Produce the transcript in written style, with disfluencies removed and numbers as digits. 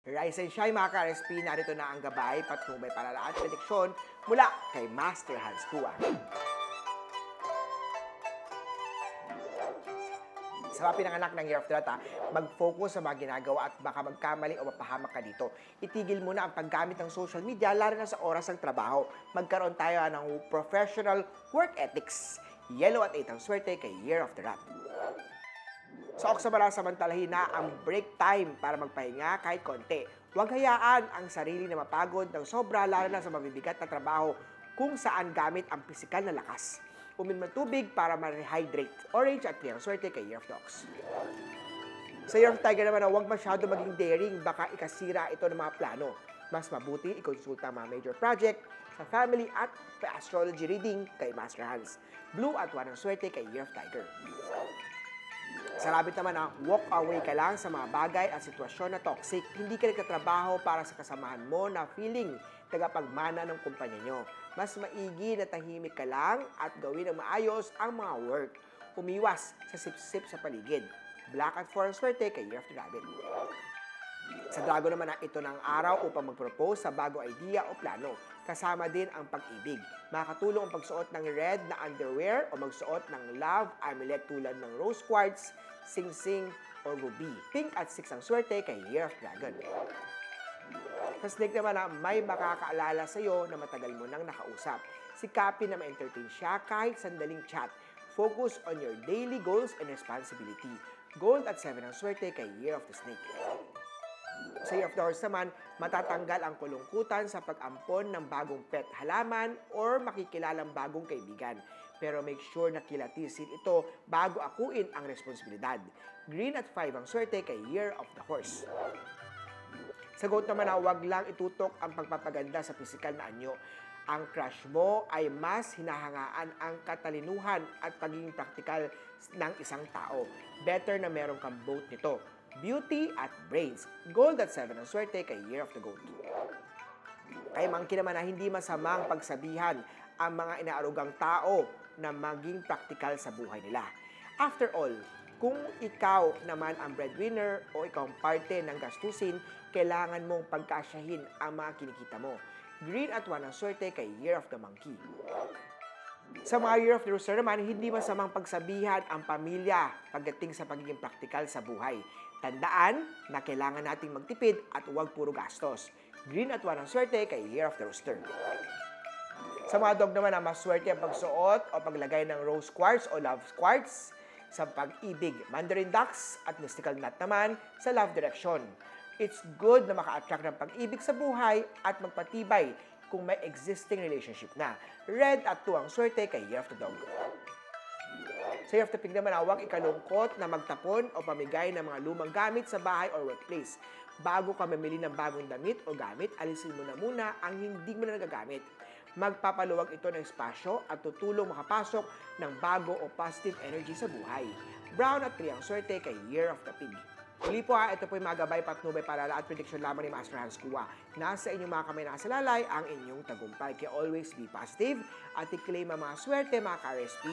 Rise and shine mga ka-RSP, narito na ang gabay, patnubay, palala at prediksyon mula kay Master Hans Kua. Sa mga pinanganak ng Year of the Rat, mag-focus sa mga ginagawa at baka magkamali o mapahamak ka dito. Itigil muna ang paggamit ng social media, lalo na sa oras ng trabaho. Magkaroon tayo ng professional work ethics. Yellow at 8 ang swerte kay Year of the Rat. Sa Oksabara, samantalahin na ang break time para magpahinga kahit konti. Huwag hayaan ang sarili na mapagod ng sobra, lalo na sa mabibigat na trabaho kung saan gamit ang pisikal na lakas. Uminom ng tubig para ma-rehydrate. Orange at 3 ang swerte kay Year of the Ox. Sa Year of Tiger naman, huwag masyado maging daring, baka ikasira ito ng mga plano. Mas mabuti ikonsulta ang mga major project sa family at astrology reading kay Master Hans. Blue at 1 ang swerte kay Year of Tiger. Sa rabbit naman, walk away ka lang sa mga bagay at sitwasyon na toxic. Hindi ka nagtatrabaho para sa kasamahan mo na feeling tagapagmana ng kumpanya nyo. Mas maigi na tahimik ka lang at gawin ng maayos ang mga work. Umiwas sa sip-sip sa paligid. Black at 4 ang swerte kay Year of the Rabbit. Sa Dragon naman, ito ng araw upang mag-propose sa bagong idea o plano. Kasama din ang pag-ibig. Makakatulong ang pagsuot ng red na underwear o magsuot ng love amulet tulad ng rose quartz, sing-sing, o ruby. Pink at 6 ang swerte kay Year of Dragon. Sa Snake naman, may makakaalala sa iyo na matagal mo nang nakausap. Sikapin na ma-entertain siya kahit sandaling chat. Focus on your daily goals and responsibility. Gold at 7 ang swerte kay Year of the Snake. Sa Year of the Horse naman, matatanggal ang kulungkutan sa pag-ampon ng bagong pet halaman or makikilalang bagong kaibigan. Pero make sure na kilatisin ito bago akuin ang responsibilidad. Green at 5 ang swerte kay Year of the Horse. Sa Goat naman, huwag lang itutok ang pagpapaganda sa pisikal na anyo. Ang crush mo ay mas hinahangaan ang katalinuhan at pagiging praktikal ng isang tao. Better na meron kang both nito. Beauty at brains. Gold at 7 ang swerte kay Year of the Goat. Kay Monkey naman, na hindi masamang pagsabihan ang mga inaarugang tao na maging praktikal sa buhay nila. After all, kung ikaw naman ang breadwinner o ikaw ang parte ng gastusin, kailangan mong pagkasyahin ang mga kinikita mo. Green at 1 ang swerte kay Year of the Monkey. Sa mga Year of the Rooster naman, hindi masamang pagsabihan ang pamilya pagdating sa pagiging praktikal sa buhay. Tandaan na kailangan nating magtipid at huwag puro gastos. Green at 1 ang swerte kay Year of the Rooster. Sa mga dog naman, maswerte ang pagsuot o paglagay ng rose quartz o love quartz sa pag-ibig. Mandarin ducks at mystical nut naman sa love direction. It's good na maka-attract ng pag-ibig sa buhay at magpatibay kung may existing relationship na. Red at 2 ang swerte kay Year of the Dog. Sa Year of the Pig naman, huwag ikalungkot na magtapon o pamigay ng mga lumang gamit sa bahay or workplace. Bago ka mamili ng bagong damit o gamit, alisin mo na muna ang hindi mo na nagagamit. Magpapaluwag ito ng espasyo at tutulong makapasok ng bago o positive energy sa buhay. Brown at 3 ang swerte kay Year of the Pig. Uli po ito po yung mga gabay, patnubay, palala at prediction lamang ni Master Hans Kua. Nasa inyong mga kamay nakasalalay ang inyong tagumpay. Kaya always be positive at i-claim ang mga swerte mga ka-RSP.